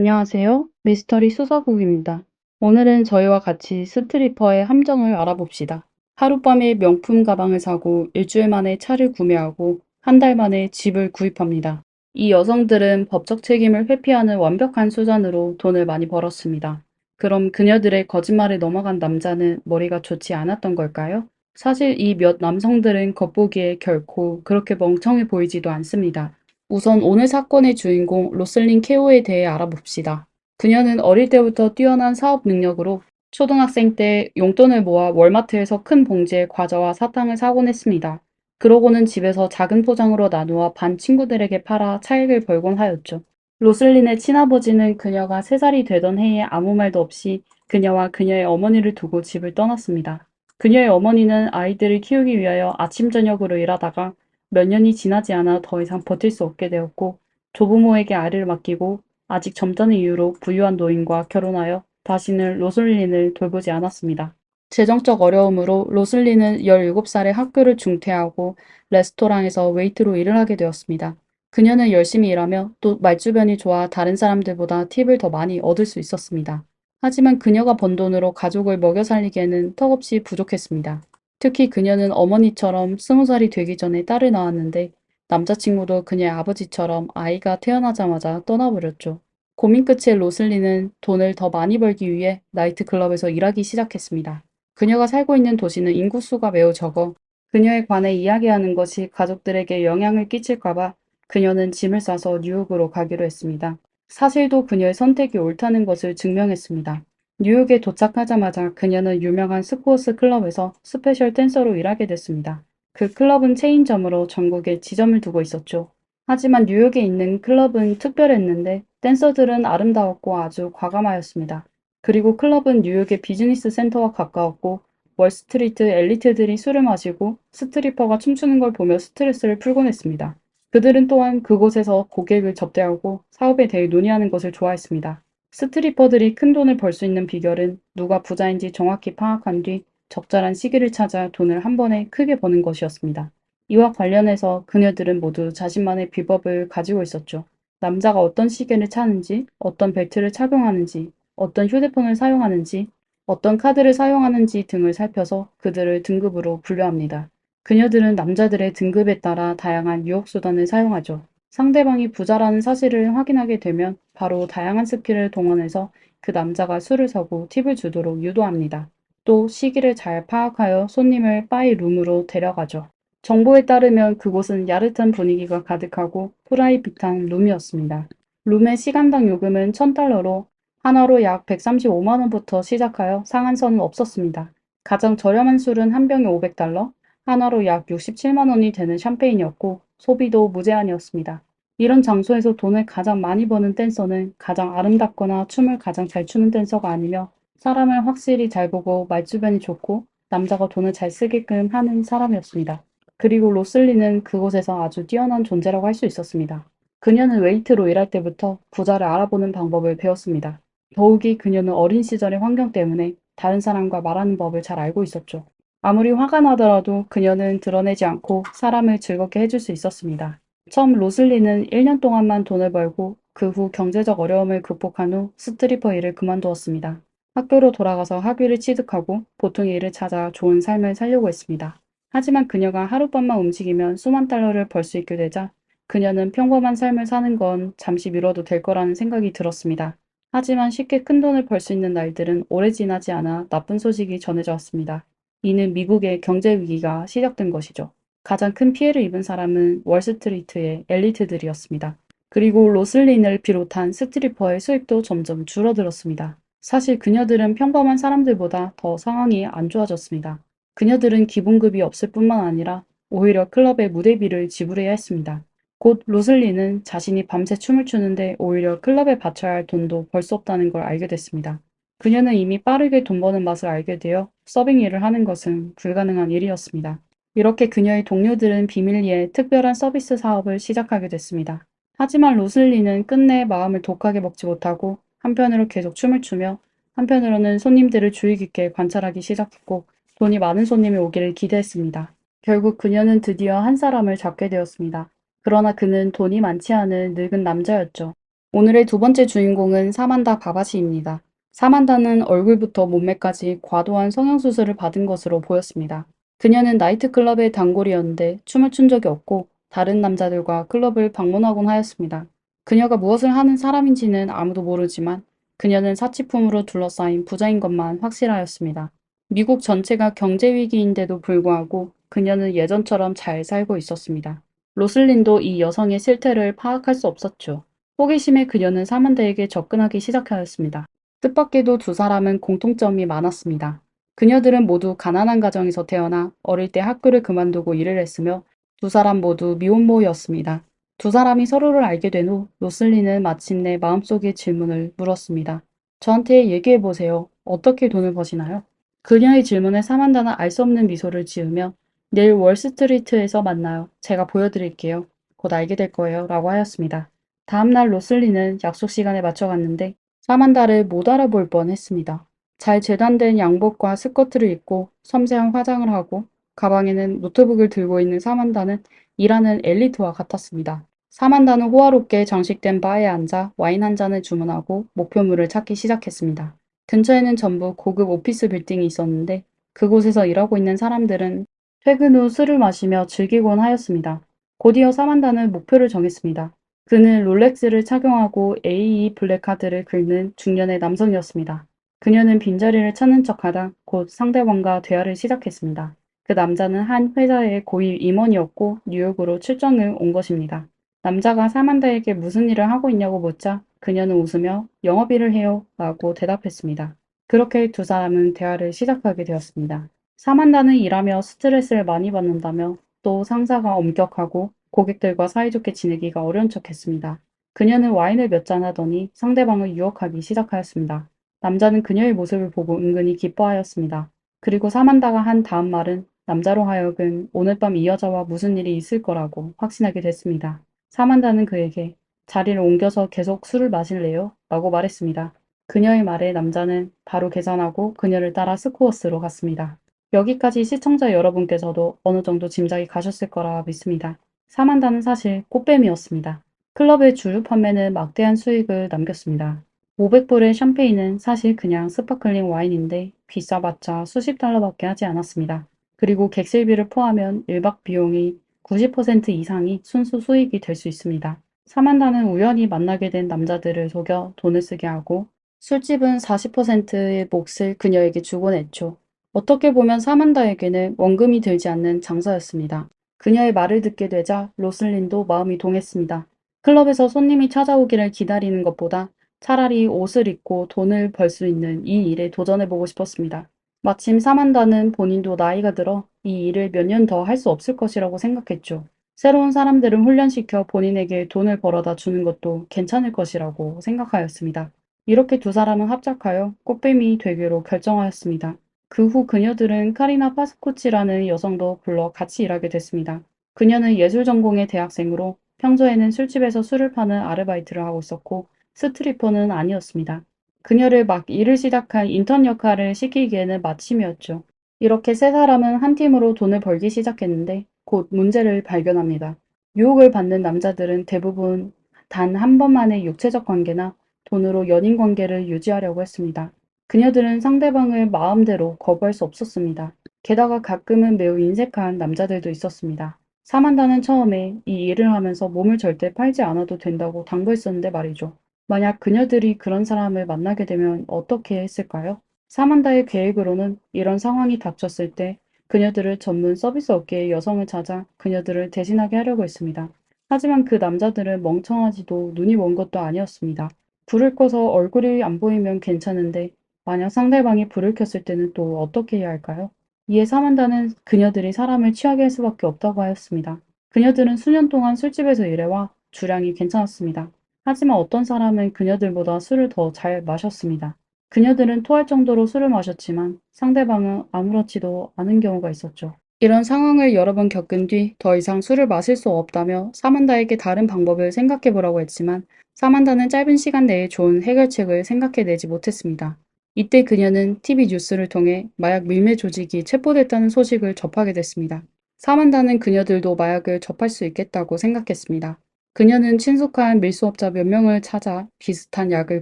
안녕하세요. 미스터리 수사국입니다. 오늘은 저희와 같이 스트리퍼의 함정을 알아봅시다. 하룻밤에 명품 가방을 사고 일주일 만에 차를 구매하고 한 달 만에 집을 구입합니다. 이 여성들은 법적 책임을 회피하는 완벽한 수단으로 돈을 많이 벌었습니다. 그럼 그녀들의 거짓말에 넘어간 남자는 머리가 좋지 않았던 걸까요? 사실 이 몇 남성들은 겉보기에 결코 그렇게 멍청해 보이지도 않습니다. 우선 오늘 사건의 주인공 로슬린 케오에 대해 알아봅시다. 그녀는 어릴 때부터 뛰어난 사업 능력으로 초등학생 때 용돈을 모아 월마트에서 큰 봉지에 과자와 사탕을 사곤 했습니다. 그러고는 집에서 작은 포장으로 나누어 반 친구들에게 팔아 차익을 벌곤 하였죠. 로슬린의 친아버지는 그녀가 3살이 되던 해에 아무 말도 없이 그녀와 그녀의 어머니를 두고 집을 떠났습니다. 그녀의 어머니는 아이들을 키우기 위하여 아침 저녁으로 일하다가 몇 년이 지나지 않아 더 이상 버틸 수 없게 되었고 조부모에게 아이를 맡기고 아직 젊다는 이유로 부유한 노인과 결혼하여 다시는 로슬린을 돌보지 않았습니다. 재정적 어려움으로 로슬린은 17살에 학교를 중퇴하고 레스토랑에서 웨이트로 일을 하게 되었습니다. 그녀는 열심히 일하며 또 말주변이 좋아 다른 사람들보다 팁을 더 많이 얻을 수 있었습니다. 하지만 그녀가 번 돈으로 가족을 먹여 살리기에는 턱없이 부족했습니다. 특히 그녀는 어머니처럼 20살이 되기 전에 딸을 낳았는데 남자친구도 그녀의 아버지처럼 아이가 태어나자마자 떠나버렸죠. 고민 끝에 로슬리는 돈을 더 많이 벌기 위해 나이트클럽에서 일하기 시작했습니다. 그녀가 살고 있는 도시는 인구수가 매우 적어 그녀에 관해 이야기하는 것이 가족들에게 영향을 끼칠까봐 그녀는 짐을 싸서 뉴욕으로 가기로 했습니다. 사실도 그녀의 선택이 옳다는 것을 증명했습니다. 뉴욕에 도착하자마자 그녀는 유명한 스포츠 클럽에서 스페셜 댄서로 일하게 됐습니다. 그 클럽은 체인점으로 전국에 지점을 두고 있었죠. 하지만 뉴욕에 있는 클럽은 특별했는데 댄서들은 아름다웠고 아주 과감하였습니다. 그리고 클럽은 뉴욕의 비즈니스 센터와 가까웠고 월스트리트 엘리트들이 술을 마시고 스트리퍼가 춤추는 걸 보며 스트레스를 풀곤 했습니다. 그들은 또한 그곳에서 고객을 접대하고 사업에 대해 논의하는 것을 좋아했습니다. 스트리퍼들이 큰 돈을 벌 수 있는 비결은 누가 부자인지 정확히 파악한 뒤 적절한 시기를 찾아 돈을 한 번에 크게 버는 것이었습니다. 이와 관련해서 그녀들은 모두 자신만의 비법을 가지고 있었죠. 남자가 어떤 시계를 차는지, 어떤 벨트를 착용하는지, 어떤 휴대폰을 사용하는지, 어떤 카드를 사용하는지 등을 살펴서 그들을 등급으로 분류합니다. 그녀들은 남자들의 등급에 따라 다양한 유혹수단을 사용하죠. 상대방이 부자라는 사실을 확인하게 되면 바로 다양한 스킬을 동원해서 그 남자가 술을 사고 팁을 주도록 유도합니다. 또 시기를 잘 파악하여 손님을 바이 룸으로 데려가죠. 정보에 따르면 그곳은 야릇한 분위기가 가득하고 프라이빗한 룸이었습니다. 룸의 시간당 요금은 $1000로 하나로 약 135만 원부터 시작하여 상한선은 없었습니다. 가장 저렴한 술은 한 병에 $500, 하나로 약 67만 원이 되는 샴페인이었고 소비도 무제한이었습니다. 이런 장소에서 돈을 가장 많이 버는 댄서는 가장 아름답거나 춤을 가장 잘 추는 댄서가 아니며 사람을 확실히 잘 보고 말주변이 좋고 남자가 돈을 잘 쓰게끔 하는 사람이었습니다. 그리고 로슬리는 그곳에서 아주 뛰어난 존재라고 할 수 있었습니다. 그녀는 웨이트로 일할 때부터 부자를 알아보는 방법을 배웠습니다. 더욱이 그녀는 어린 시절의 환경 때문에 다른 사람과 말하는 법을 잘 알고 있었죠. 아무리 화가 나더라도 그녀는 드러내지 않고 사람을 즐겁게 해줄 수 있었습니다. 처음 로슬리는 1년 동안만 돈을 벌고 그 후 경제적 어려움을 극복한 후 스트리퍼 일을 그만두었습니다. 학교로 돌아가서 학위를 취득하고 보통의 일을 찾아 좋은 삶을 살려고 했습니다. 하지만 그녀가 하룻밤만 움직이면 수만 달러를 벌 수 있게 되자 그녀는 평범한 삶을 사는 건 잠시 미뤄도 될 거라는 생각이 들었습니다. 하지만 쉽게 큰 돈을 벌 수 있는 날들은 오래 지나지 않아 나쁜 소식이 전해져 왔습니다. 이는 미국의 경제 위기가 시작된 것이죠. 가장 큰 피해를 입은 사람은 월스트리트의 엘리트들이었습니다. 그리고 로슬린을 비롯한 스트리퍼의 수입도 점점 줄어들었습니다. 사실 그녀들은 평범한 사람들보다 더 상황이 안 좋아졌습니다. 그녀들은 기본급이 없을 뿐만 아니라 오히려 클럽의 무대비를 지불해야 했습니다. 곧 로슬린은 자신이 밤새 춤을 추는데 오히려 클럽에 바쳐야 할 돈도 벌 수 없다는 걸 알게 됐습니다. 그녀는 이미 빠르게 돈 버는 맛을 알게 되어 서빙 일을 하는 것은 불가능한 일이었습니다. 이렇게 그녀의 동료들은 비밀리에 특별한 서비스 사업을 시작하게 됐습니다. 하지만 로슬리는 끝내 마음을 독하게 먹지 못하고 한편으로 계속 춤을 추며 한편으로는 손님들을 주의 깊게 관찰하기 시작했고 돈이 많은 손님이 오기를 기대했습니다. 결국 그녀는 드디어 한 사람을 잡게 되었습니다. 그러나 그는 돈이 많지 않은 늙은 남자였죠. 오늘의 두 번째 주인공은 사만다 바바시입니다. 사만다는 얼굴부터 몸매까지 과도한 성형수술을 받은 것으로 보였습니다. 그녀는 나이트클럽의 단골이었는데 춤을 춘 적이 없고 다른 남자들과 클럽을 방문하곤 하였습니다. 그녀가 무엇을 하는 사람인지는 아무도 모르지만 그녀는 사치품으로 둘러싸인 부자인 것만 확실하였습니다. 미국 전체가 경제위기인데도 불구하고 그녀는 예전처럼 잘 살고 있었습니다. 로슬린도 이 여성의 실태를 파악할 수 없었죠. 호기심에 그녀는 사만다에게 접근하기 시작하였습니다. 뜻밖에도 두 사람은 공통점이 많았습니다. 그녀들은 모두 가난한 가정에서 태어나 어릴 때 학교를 그만두고 일을 했으며 두 사람 모두 미혼모였습니다. 두 사람이 서로를 알게 된 후 로슬리는 마침내 마음속의 질문을 물었습니다. 저한테 얘기해보세요. 어떻게 돈을 버시나요? 그녀의 질문에 사만다는 알 수 없는 미소를 지으며 내일 월스트리트에서 만나요. 제가 보여드릴게요. 곧 알게 될 거예요. 라고 하였습니다. 다음날 로슬리는 약속 시간에 맞춰갔는데 사만다를 못 알아볼 뻔했습니다. 잘 재단된 양복과 스커트를 입고 섬세한 화장을 하고 가방에는 노트북을 들고 있는 사만다는 일하는 엘리트와 같았습니다. 사만다는 호화롭게 장식된 바에 앉아 와인 한 잔을 주문하고 목표물을 찾기 시작했습니다. 근처에는 전부 고급 오피스 빌딩이 있었는데 그곳에서 일하고 있는 사람들은 퇴근 후 술을 마시며 즐기곤 하였습니다. 곧이어 사만다는 목표를 정했습니다. 그는 롤렉스를 착용하고 AE 블랙카드를 긁는 중년의 남성이었습니다. 그녀는 빈자리를 찾는 척하다 곧 상대방과 대화를 시작했습니다. 그 남자는 한 회사의 고위 임원이었고 뉴욕으로 출장을 온 것입니다. 남자가 사만다에게 무슨 일을 하고 있냐고 묻자 그녀는 웃으며 영업일을 해요 라고 대답했습니다. 그렇게 두 사람은 대화를 시작하게 되었습니다. 사만다는 일하며 스트레스를 많이 받는다며 또 상사가 엄격하고 고객들과 사이좋게 지내기가 어려운 척했습니다. 그녀는 와인을 몇 잔 하더니 상대방을 유혹하기 시작하였습니다. 남자는 그녀의 모습을 보고 은근히 기뻐하였습니다. 그리고 사만다가 한 다음 말은 남자로 하여금 오늘 밤 이 여자와 무슨 일이 있을 거라고 확신하게 됐습니다. 사만다는 그에게 자리를 옮겨서 계속 술을 마실래요? 라고 말했습니다. 그녀의 말에 남자는 바로 계산하고 그녀를 따라 스코어스로 갔습니다. 여기까지 시청자 여러분께서도 어느 정도 짐작이 가셨을 거라 믿습니다. 사만다는 사실 꽃뱀이었습니다. 클럽의 주류 판매는 막대한 수익을 남겼습니다. 500불의 샴페인은 사실 그냥 스파클링 와인인데 비싸봤자 수십 달러밖에 하지 않았습니다. 그리고 객실비를 포함하면 1박 비용이 90% 이상이 순수 수익이 될 수 있습니다. 사만다는 우연히 만나게 된 남자들을 속여 돈을 쓰게 하고 술집은 40%의 몫을 그녀에게 주곤 했죠. 어떻게 보면 사만다에게는 원금이 들지 않는 장사였습니다. 그녀의 말을 듣게 되자 로슬린도 마음이 동했습니다. 클럽에서 손님이 찾아오기를 기다리는 것보다 차라리 옷을 입고 돈을 벌 수 있는 이 일에 도전해보고 싶었습니다. 마침 사만다는 본인도 나이가 들어 이 일을 몇 년 더 할 수 없을 것이라고 생각했죠. 새로운 사람들을 훈련시켜 본인에게 돈을 벌어다 주는 것도 괜찮을 것이라고 생각하였습니다. 이렇게 두 사람은 합작하여 꽃뱀이 되기로 결정하였습니다. 그 후 그녀들은 카리나 파스코치라는 여성도 불러 같이 일하게 됐습니다. 그녀는 예술 전공의 대학생으로 평소에는 술집에서 술을 파는 아르바이트를 하고 있었고 스트리퍼는 아니었습니다. 그녀를 막 일을 시작한 인턴 역할을 시키기에는 마침이었죠. 이렇게 세 사람은 한 팀으로 돈을 벌기 시작했는데 곧 문제를 발견합니다. 유혹을 받는 남자들은 대부분 단 한 번만의 육체적 관계나 돈으로 연인 관계를 유지하려고 했습니다. 그녀들은 상대방을 마음대로 거부할 수 없었습니다. 게다가 가끔은 매우 인색한 남자들도 있었습니다. 사만다는 처음에 이 일을 하면서 몸을 절대 팔지 않아도 된다고 당부했었는데 말이죠. 만약 그녀들이 그런 사람을 만나게 되면 어떻게 했을까요? 사만다의 계획으로는 이런 상황이 닥쳤을 때 그녀들을 전문 서비스 업계의 여성을 찾아 그녀들을 대신하게 하려고 했습니다. 하지만 그 남자들은 멍청하지도 눈이 먼 것도 아니었습니다. 불을 꺼서 얼굴이 안 보이면 괜찮은데 만약 상대방이 불을 켰을 때는 또 어떻게 해야 할까요? 이에 사만다는 그녀들이 사람을 취하게 할 수밖에 없다고 하였습니다. 그녀들은 수년 동안 술집에서 일해와 주량이 괜찮았습니다. 하지만 어떤 사람은 그녀들보다 술을 더 잘 마셨습니다. 그녀들은 토할 정도로 술을 마셨지만 상대방은 아무렇지도 않은 경우가 있었죠. 이런 상황을 여러 번 겪은 뒤 더 이상 술을 마실 수 없다며 사만다에게 다른 방법을 생각해 보라고 했지만 사만다는 짧은 시간 내에 좋은 해결책을 생각해내지 못했습니다. 이때 그녀는 TV 뉴스를 통해 마약 밀매 조직이 체포됐다는 소식을 접하게 됐습니다. 사만다는 그녀들도 마약을 접할 수 있겠다고 생각했습니다. 그녀는 친숙한 밀수업자 몇 명을 찾아 비슷한 약을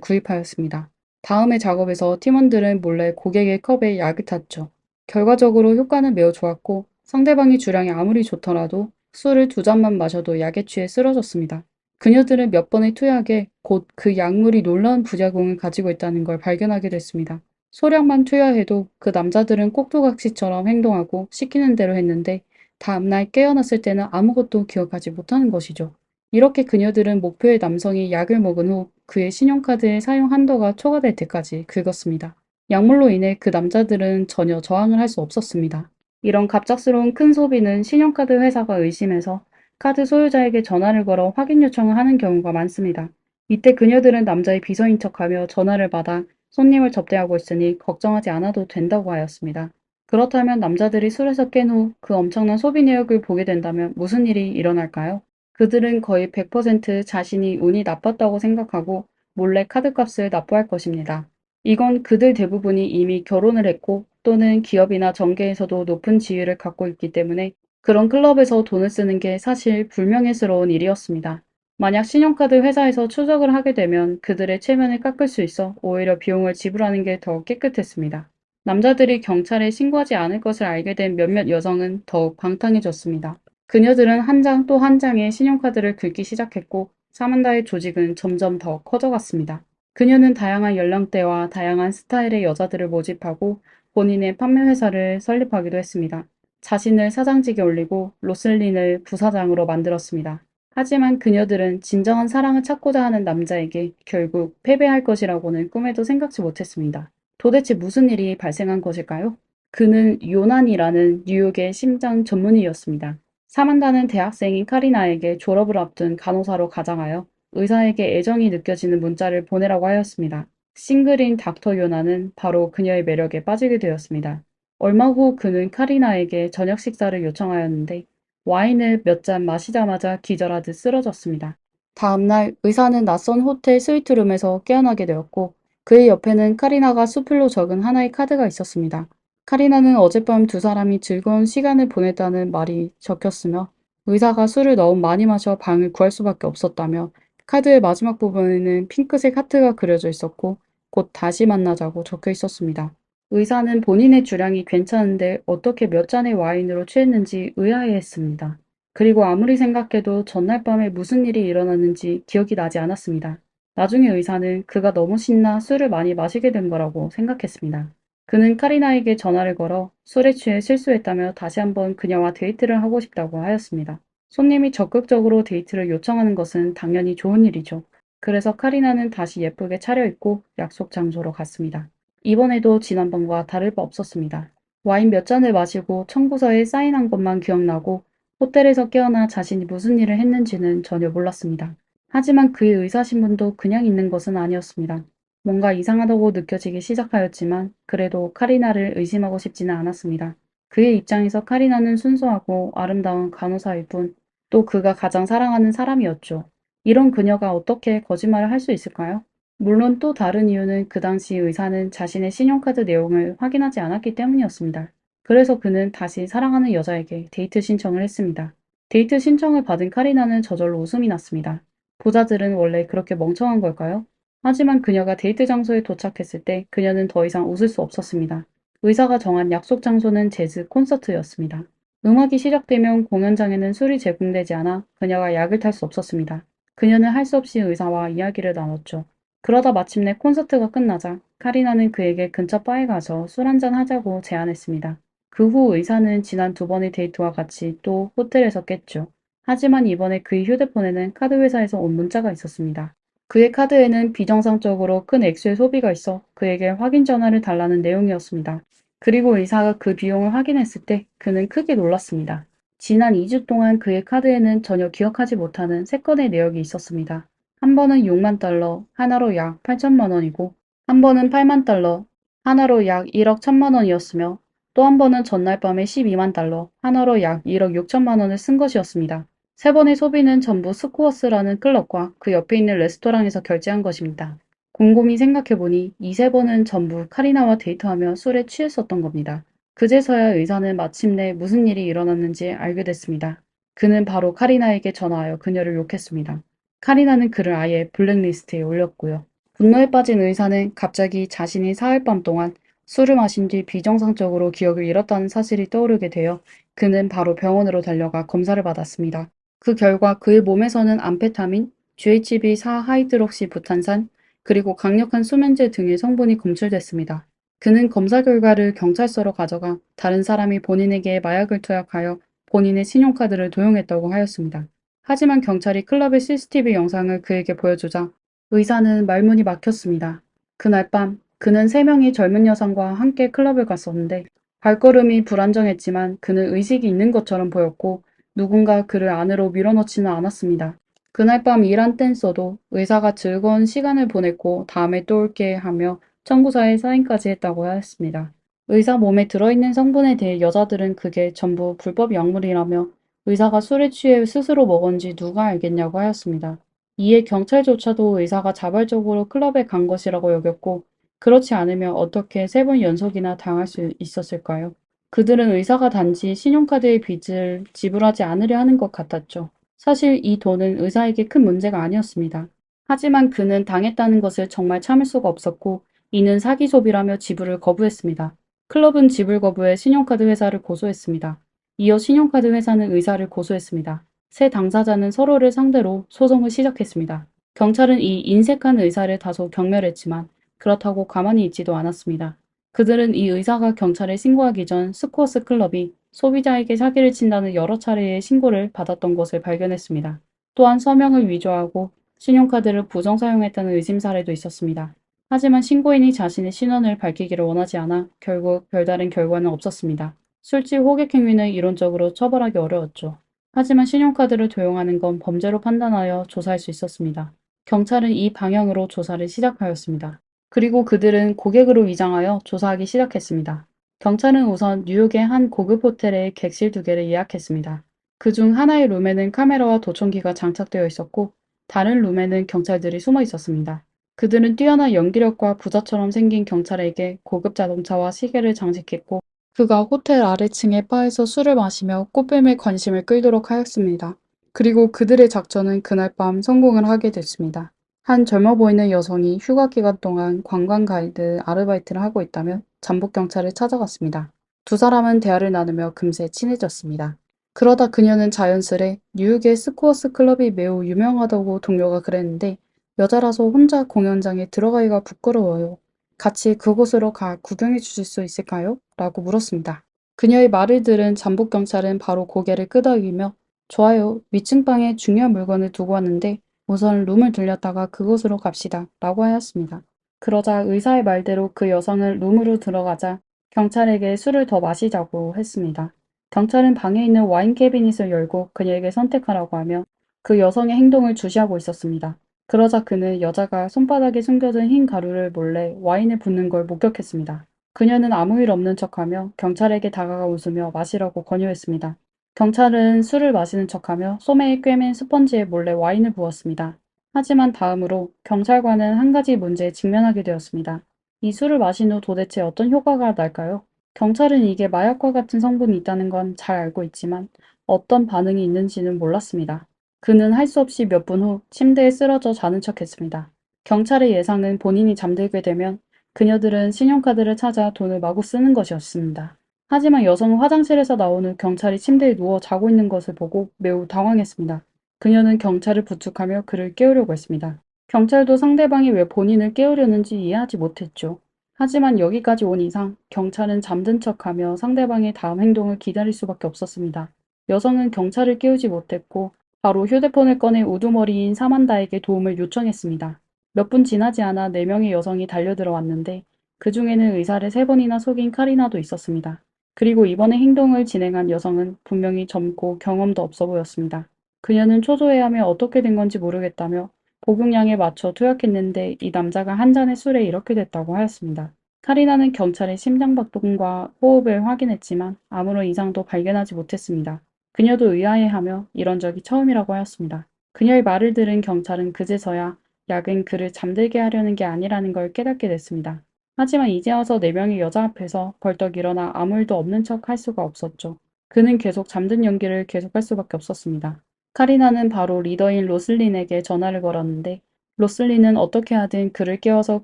구입하였습니다. 다음의 작업에서 팀원들은 몰래 고객의 컵에 약을 탔죠. 결과적으로 효과는 매우 좋았고 상대방의 주량이 아무리 좋더라도 술을 두 잔만 마셔도 약에 취해 쓰러졌습니다. 그녀들은 몇 번의 투약에 곧 그 약물이 놀라운 부작용을 가지고 있다는 걸 발견하게 됐습니다. 소량만 투여해도 그 남자들은 꼭두각시처럼 행동하고 시키는 대로 했는데 다음날 깨어났을 때는 아무것도 기억하지 못하는 것이죠. 이렇게 그녀들은 목표의 남성이 약을 먹은 후 그의 신용카드의 사용 한도가 초과될 때까지 긁었습니다. 약물로 인해 그 남자들은 전혀 저항을 할 수 없었습니다. 이런 갑작스러운 큰 소비는 신용카드 회사가 의심해서 카드 소유자에게 전화를 걸어 확인 요청을 하는 경우가 많습니다. 이때 그녀들은 남자의 비서인 척하며 전화를 받아 손님을 접대하고 있으니 걱정하지 않아도 된다고 하였습니다. 그렇다면 남자들이 술에서 깬 후 그 엄청난 소비 내역을 보게 된다면 무슨 일이 일어날까요? 그들은 거의 100% 자신이 운이 나빴다고 생각하고 몰래 카드값을 납부할 것입니다. 이건 그들 대부분이 이미 결혼을 했고 또는 기업이나 정계에서도 높은 지위를 갖고 있기 때문에 그런 클럽에서 돈을 쓰는 게 사실 불명예스러운 일이었습니다. 만약 신용카드 회사에서 추적을 하게 되면 그들의 체면을 깎을 수 있어 오히려 비용을 지불하는 게 더 깨끗했습니다. 남자들이 경찰에 신고하지 않을 것을 알게 된 몇몇 여성은 더욱 방탕해졌습니다. 그녀들은 한 장 또 한 장의 신용카드를 긁기 시작했고 사만다의 조직은 점점 더 커져갔습니다. 그녀는 다양한 연령대와 다양한 스타일의 여자들을 모집하고 본인의 판매 회사를 설립하기도 했습니다. 자신을 사장직에 올리고 로슬린을 부사장으로 만들었습니다. 하지만 그녀들은 진정한 사랑을 찾고자 하는 남자에게 결국 패배할 것이라고는 꿈에도 생각지 못했습니다. 도대체 무슨 일이 발생한 것일까요? 그는 요난이라는 뉴욕의 심장 전문의였습니다. 사만다는 대학생인 카리나에게 졸업을 앞둔 간호사로 가장하여 의사에게 애정이 느껴지는 문자를 보내라고 하였습니다. 싱글인 닥터 요나는 바로 그녀의 매력에 빠지게 되었습니다. 얼마 후 그는 카리나에게 저녁 식사를 요청하였는데 와인을 몇 잔 마시자마자 기절하듯 쓰러졌습니다. 다음날 의사는 낯선 호텔 스위트룸에서 깨어나게 되었고 그의 옆에는 카리나가 수필로 적은 하나의 카드가 있었습니다. 카리나는 어젯밤 두 사람이 즐거운 시간을 보냈다는 말이 적혔으며 의사가 술을 너무 많이 마셔 방을 구할 수밖에 없었다며 카드의 마지막 부분에는 핑크색 하트가 그려져 있었고 곧 다시 만나자고 적혀 있었습니다. 의사는 본인의 주량이 괜찮은데 어떻게 몇 잔의 와인으로 취했는지 의아해했습니다. 그리고 아무리 생각해도 전날 밤에 무슨 일이 일어났는지 기억이 나지 않았습니다. 나중에 의사는 그가 너무 신나 술을 많이 마시게 된 거라고 생각했습니다. 그는 카리나에게 전화를 걸어 술에 취해 실수했다며 다시 한번 그녀와 데이트를 하고 싶다고 하였습니다. 손님이 적극적으로 데이트를 요청하는 것은 당연히 좋은 일이죠. 그래서 카리나는 다시 예쁘게 차려입고 약속 장소로 갔습니다. 이번에도 지난번과 다를 바 없었습니다. 와인 몇 잔을 마시고 청구서에 사인한 것만 기억나고 호텔에서 깨어나 자신이 무슨 일을 했는지는 전혀 몰랐습니다. 하지만 그의 의사신문도 그냥 있는 것은 아니었습니다. 뭔가 이상하다고 느껴지기 시작하였지만 그래도 카리나를 의심하고 싶지는 않았습니다. 그의 입장에서 카리나는 순수하고 아름다운 간호사일 뿐 또 그가 가장 사랑하는 사람이었죠. 이런 그녀가 어떻게 거짓말을 할 수 있을까요? 물론 또 다른 이유는 그 당시 의사는 자신의 신용카드 내용을 확인하지 않았기 때문이었습니다. 그래서 그는 다시 사랑하는 여자에게 데이트 신청을 했습니다. 데이트 신청을 받은 카리나는 저절로 웃음이 났습니다. 부자들은 원래 그렇게 멍청한 걸까요? 하지만 그녀가 데이트 장소에 도착했을 때 그녀는 더 이상 웃을 수 없었습니다. 의사가 정한 약속 장소는 재즈 콘서트였습니다. 음악이 시작되면 공연장에는 술이 제공되지 않아 그녀가 약을 탈 수 없었습니다. 그녀는 할 수 없이 의사와 이야기를 나눴죠. 그러다 마침내 콘서트가 끝나자 카리나는 그에게 근처 바에 가서 술 한잔 하자고 제안했습니다. 그 후 의사는 지난 두 번의 데이트와 같이 또 호텔에서 깼죠. 하지만 이번에 그의 휴대폰에는 카드 회사에서 온 문자가 있었습니다. 그의 카드에는 비정상적으로 큰 액수의 소비가 있어 그에게 확인 전화를 달라는 내용이었습니다. 그리고 의사가 그 비용을 확인했을 때 그는 크게 놀랐습니다. 지난 2주 동안 그의 카드에는 전혀 기억하지 못하는 세 건의 내역이 있었습니다. 한 번은 6만 달러, 하나로 약 8천만 원이고, 한 번은 8만 달러, 하나로 약 1억 1천만 원이었으며, 또 한 번은 전날 밤에 12만 달러, 하나로 약 1억 6천만 원을 쓴 것이었습니다. 세 번의 소비는 전부 스코어스라는 클럽과 그 옆에 있는 레스토랑에서 결제한 것입니다. 곰곰이 생각해보니 이 세 번은 전부 카리나와 데이트하며 술에 취했었던 겁니다. 그제서야 의사는 마침내 무슨 일이 일어났는지 알게 됐습니다. 그는 바로 카리나에게 전화하여 그녀를 욕했습니다. 카리나는 그를 아예 블랙리스트에 올렸고요. 분노에 빠진 의사는 갑자기 자신이 사흘밤 동안 술을 마신 뒤 비정상적으로 기억을 잃었다는 사실이 떠오르게 되어 그는 바로 병원으로 달려가 검사를 받았습니다. 그 결과 그의 몸에서는 암페타민, GHB4 하이드록시 부탄산, 그리고 강력한 수면제 등의 성분이 검출됐습니다. 그는 검사 결과를 경찰서로 가져가 다른 사람이 본인에게 마약을 투약하여 본인의 신용카드를 도용했다고 하였습니다. 하지만 경찰이 클럽의 CCTV 영상을 그에게 보여주자 의사는 말문이 막혔습니다. 그날 밤 그는 3명의 젊은 여성과 함께 클럽을 갔었는데 발걸음이 불안정했지만 그는 의식이 있는 것처럼 보였고 누군가 그를 안으로 밀어넣지는 않았습니다. 그날 밤 일한 댄서도 의사가 즐거운 시간을 보냈고 다음에 또 올게 하며 청구서에 사인까지 했다고 하였습니다. 의사 몸에 들어있는 성분에 대해 여자들은 그게 전부 불법 약물이라며 의사가 술에 취해 스스로 먹은지 누가 알겠냐고 하였습니다. 이에 경찰조차도 의사가 자발적으로 클럽에 간 것이라고 여겼고 그렇지 않으면 어떻게 3번 연속이나 당할 수 있었을까요? 그들은 의사가 단지 신용카드의 빚을 지불하지 않으려 하는 것 같았죠. 사실 이 돈은 의사에게 큰 문제가 아니었습니다. 하지만 그는 당했다는 것을 정말 참을 수가 없었고 이는 사기 소비라며 지불을 거부했습니다. 클럽은 지불 거부해 신용카드 회사를 고소했습니다. 이어 신용카드 회사는 의사를 고소했습니다. 세 당사자는 서로를 상대로 소송을 시작했습니다. 경찰은 이 인색한 의사를 다소 경멸했지만 그렇다고 가만히 있지도 않았습니다. 그들은 이 의사가 경찰에 신고하기 전 스코어스 클럽이 소비자에게 사기를 친다는 여러 차례의 신고를 받았던 것을 발견했습니다. 또한 서명을 위조하고 신용카드를 부정 사용했다는 의심 사례도 있었습니다. 하지만 신고인이 자신의 신원을 밝히기를 원하지 않아 결국 별다른 결과는 없었습니다. 술집 호객 행위는 이론적으로 처벌하기 어려웠죠. 하지만 신용카드를 도용하는 건 범죄로 판단하여 조사할 수 있었습니다. 경찰은 이 방향으로 조사를 시작하였습니다. 그리고 그들은 고객으로 위장하여 조사하기 시작했습니다. 경찰은 우선 뉴욕의 한 고급 호텔에 객실 2개를 예약했습니다. 그중 하나의 룸에는 카메라와 도청기가 장착되어 있었고 다른 룸에는 경찰들이 숨어 있었습니다. 그들은 뛰어난 연기력과 부자처럼 생긴 경찰에게 고급 자동차와 시계를 장식했고 그가 호텔 아래층의 바에서 술을 마시며 꽃뱀의 관심을 끌도록 하였습니다. 그리고 그들의 작전은 그날 밤 성공을 하게 됐습니다. 한 젊어 보이는 여성이 휴가 기간 동안 관광 가이드 아르바이트를 하고 있다며 잠복경찰을 찾아갔습니다. 두 사람은 대화를 나누며 금세 친해졌습니다. 그러다 그녀는 자연스레 뉴욕의 스코어스 클럽이 매우 유명하다고 동료가 그랬는데 여자라서 혼자 공연장에 들어가기가 부끄러워요. 같이 그곳으로 가 구경해 주실 수 있을까요? 라고 물었습니다. 그녀의 말을 들은 잠복경찰은 바로 고개를 끄덕이며 좋아요. 위층 방에 중요한 물건을 두고 왔는데 우선 룸을 들렸다가 그곳으로 갑시다. 라고 하였습니다. 그러자 의사의 말대로 그 여성은 룸으로 들어가자 경찰에게 술을 더 마시자고 했습니다. 경찰은 방에 있는 와인 캐비닛을 열고 그녀에게 선택하라고 하며 그 여성의 행동을 주시하고 있었습니다. 그러자 그는 여자가 손바닥에 숨겨둔 흰 가루를 몰래 와인에 붓는 걸 목격했습니다. 그녀는 아무 일 없는 척하며 경찰에게 다가가 웃으며 마시라고 권유했습니다. 경찰은 술을 마시는 척하며 소매에 꿰맨 스펀지에 몰래 와인을 부었습니다. 하지만 다음으로 경찰관은 한 가지 문제에 직면하게 되었습니다. 이 술을 마신 후 도대체 어떤 효과가 날까요? 경찰은 이게 마약과 같은 성분이 있다는 건 잘 알고 있지만 어떤 반응이 있는지는 몰랐습니다. 그는 할 수 없이 몇 분 후 침대에 쓰러져 자는 척했습니다. 경찰의 예상은 본인이 잠들게 되면 그녀들은 신용카드를 찾아 돈을 마구 쓰는 것이었습니다. 하지만 여성은 화장실에서 나온 후 경찰이 침대에 누워 자고 있는 것을 보고 매우 당황했습니다. 그녀는 경찰을 부축하며 그를 깨우려고 했습니다. 경찰도 상대방이 왜 본인을 깨우려는지 이해하지 못했죠. 하지만 여기까지 온 이상 경찰은 잠든 척하며 상대방의 다음 행동을 기다릴 수밖에 없었습니다. 여성은 경찰을 깨우지 못했고 바로 휴대폰을 꺼내 우두머리인 사만다에게 도움을 요청했습니다. 몇 분 지나지 않아 4명의 여성이 달려들어왔는데 그 중에는 의사를 3번이나 속인 카리나도 있었습니다. 그리고 이번에 행동을 진행한 여성은 분명히 젊고 경험도 없어 보였습니다. 그녀는 초조해하며 어떻게 된 건지 모르겠다며 복용량에 맞춰 투약했는데 이 남자가 한 잔의 술에 이렇게 됐다고 하였습니다. 카리나는 경찰의 심장박동과 호흡을 확인했지만 아무런 이상도 발견하지 못했습니다. 그녀도 의아해하며 이런 적이 처음이라고 하였습니다. 그녀의 말을 들은 경찰은 그제서야 약은 그를 잠들게 하려는 게 아니라는 걸 깨닫게 됐습니다. 하지만 이제 와서 4명의 여자 앞에서 벌떡 일어나 아무 일도 없는 척 할 수가 없었죠. 그는 계속 잠든 연기를 계속할 수밖에 없었습니다. 카리나는 바로 리더인 로슬린에게 전화를 걸었는데 로슬린은 어떻게 하든 그를 깨워서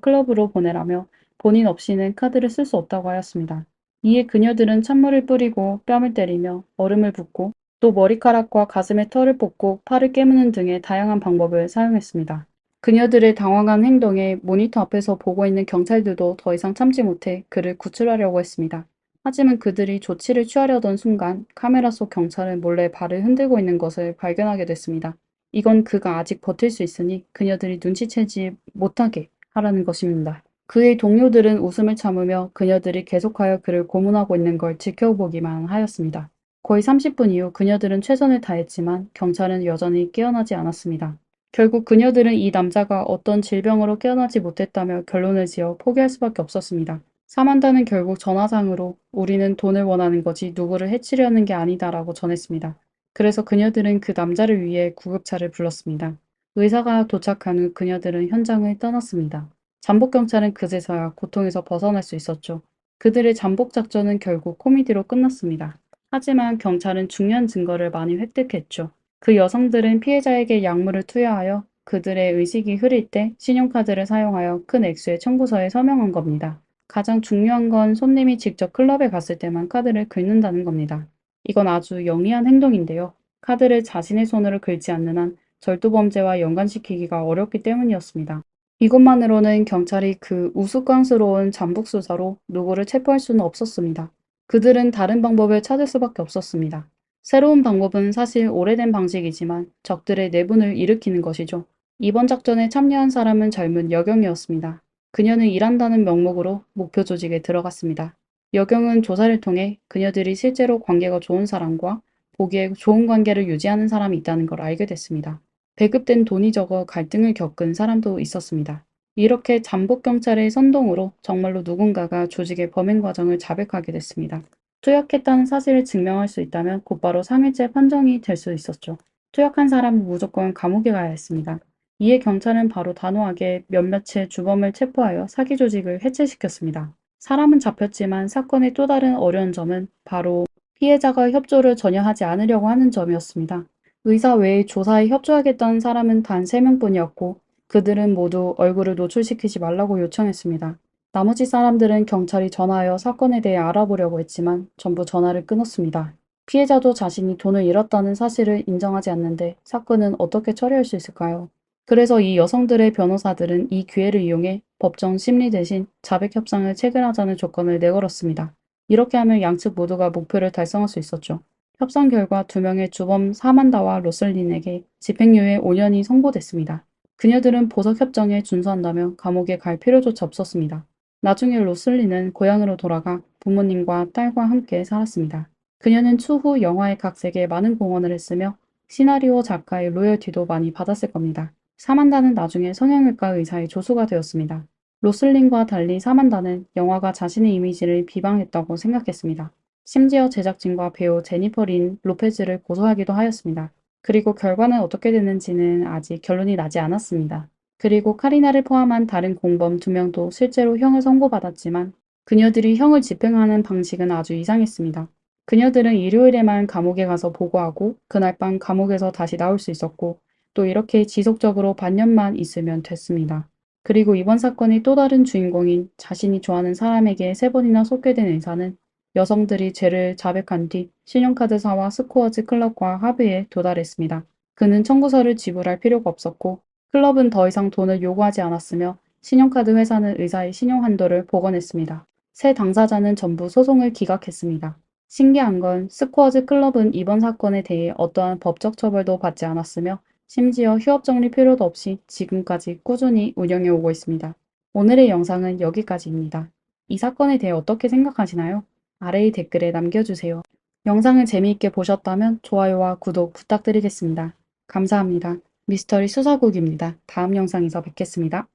클럽으로 보내라며 본인 없이는 카드를 쓸 수 없다고 하였습니다. 이에 그녀들은 찬물을 뿌리고 뺨을 때리며 얼음을 붓고 또 머리카락과 가슴의 털을 뽑고 팔을 깨무는 등의 다양한 방법을 사용했습니다. 그녀들의 당황한 행동에 모니터 앞에서 보고 있는 경찰들도 더 이상 참지 못해 그를 구출하려고 했습니다. 하지만 그들이 조치를 취하려던 순간 카메라 속 경찰은 몰래 발을 흔들고 있는 것을 발견하게 됐습니다. 이건 그가 아직 버틸 수 있으니 그녀들이 눈치채지 못하게 하라는 것입니다. 그의 동료들은 웃음을 참으며 그녀들이 계속하여 그를 고문하고 있는 걸 지켜보기만 하였습니다. 거의 30분 이후 그녀들은 최선을 다했지만 경찰은 여전히 깨어나지 않았습니다. 결국 그녀들은 이 남자가 어떤 질병으로 깨어나지 못했다며 결론을 지어 포기할 수밖에 없었습니다. 사만다는 결국 전화상으로 우리는 돈을 원하는 거지 누구를 해치려는 게 아니다라고 전했습니다. 그래서 그녀들은 그 남자를 위해 구급차를 불렀습니다. 의사가 도착한 후 그녀들은 현장을 떠났습니다. 잠복경찰은 그제서야 고통에서 벗어날 수 있었죠. 그들의 잠복 작전은 결국 코미디로 끝났습니다. 하지만 경찰은 중요한 증거를 많이 획득했죠. 그 여성들은 피해자에게 약물을 투여하여 그들의 의식이 흐릴 때 신용카드를 사용하여 큰 액수의 청구서에 서명한 겁니다. 가장 중요한 건 손님이 직접 클럽에 갔을 때만 카드를 긁는다는 겁니다. 이건 아주 영리한 행동인데요. 카드를 자신의 손으로 긁지 않는 한 절도범죄와 연관시키기가 어렵기 때문이었습니다. 이것만으로는 경찰이 그 우스꽝스러운 잠복 수사로 누구를 체포할 수는 없었습니다. 그들은 다른 방법을 찾을 수밖에 없었습니다. 새로운 방법은 사실 오래된 방식이지만 적들의 내분을 일으키는 것이죠. 이번 작전에 참여한 사람은 젊은 여경이었습니다. 그녀는 일한다는 명목으로 목표 조직에 들어갔습니다. 여경은 조사를 통해 그녀들이 실제로 관계가 좋은 사람과 보기에 좋은 관계를 유지하는 사람이 있다는 걸 알게 됐습니다. 배급된 돈이 적어 갈등을 겪은 사람도 있었습니다. 이렇게 잠복경찰의 선동으로 정말로 누군가가 조직의 범행 과정을 자백하게 됐습니다. 투약했다는 사실을 증명할 수 있다면 곧바로 상해죄 판정이 될 수 있었죠. 투약한 사람은 무조건 감옥에 가야 했습니다. 이에 경찰은 바로 단호하게 몇몇의 주범을 체포하여 사기 조직을 해체시켰습니다. 사람은 잡혔지만 사건의 또 다른 어려운 점은 바로 피해자가 협조를 전혀 하지 않으려고 하는 점이었습니다. 의사 외에 조사에 협조하겠다는 사람은 단 3명뿐이었고 그들은 모두 얼굴을 노출시키지 말라고 요청했습니다. 나머지 사람들은 경찰이 전화하여 사건에 대해 알아보려고 했지만 전부 전화를 끊었습니다. 피해자도 자신이 돈을 잃었다는 사실을 인정하지 않는데 사건은 어떻게 처리할 수 있을까요? 그래서 이 여성들의 변호사들은 이 기회를 이용해 법정 심리 대신 자백 협상을 체결하자는 조건을 내걸었습니다. 이렇게 하면 양측 모두가 목표를 달성할 수 있었죠. 협상 결과 2명의 주범 사만다와 로슬린에게 집행유예 5년이 선고됐습니다. 그녀들은 보석 협정에 준수한다며 감옥에 갈 필요조차 없었습니다. 나중에 로슬린은 고향으로 돌아가 부모님과 딸과 함께 살았습니다. 그녀는 추후 영화의 각 세계에 많은 공헌을 했으며 시나리오 작가의 로열티도 많이 받았을 겁니다. 사만다는 나중에 성형외과 의사의 조수가 되었습니다. 로슬린과 달리 사만다는 영화가 자신의 이미지를 비방했다고 생각했습니다. 심지어 제작진과 배우 제니퍼 린 로페즈를 고소하기도 하였습니다. 그리고 결과는 어떻게 됐는지는 아직 결론이 나지 않았습니다. 그리고 카리나를 포함한 다른 공범 2명도 실제로 형을 선고받았지만 그녀들이 형을 집행하는 방식은 아주 이상했습니다. 그녀들은 일요일에만 감옥에 가서 보고하고 그날 밤 감옥에서 다시 나올 수 있었고 또 이렇게 지속적으로 반년만 있으면 됐습니다. 그리고 이번 사건의 또 다른 주인공인 자신이 좋아하는 사람에게 3번이나 속게된 의사는 여성들이 죄를 자백한 뒤 신용카드사와 스코어즈 클럽과 합의에 도달했습니다. 그는 청구서를 지불할 필요가 없었고 클럽은 더 이상 돈을 요구하지 않았으며 신용카드 회사는 의사의 신용 한도를 복원했습니다. 세 당사자는 전부 소송을 기각했습니다. 신기한 건 스코어즈 클럽은 이번 사건에 대해 어떠한 법적 처벌도 받지 않았으며 심지어 휴업 정리 필요도 없이 지금까지 꾸준히 운영해 오고 있습니다. 오늘의 영상은 여기까지입니다. 이 사건에 대해 어떻게 생각하시나요? 아래의 댓글에 남겨주세요. 영상을 재미있게 보셨다면 좋아요와 구독 부탁드리겠습니다. 감사합니다. 미스터리 수사국입니다. 다음 영상에서 뵙겠습니다.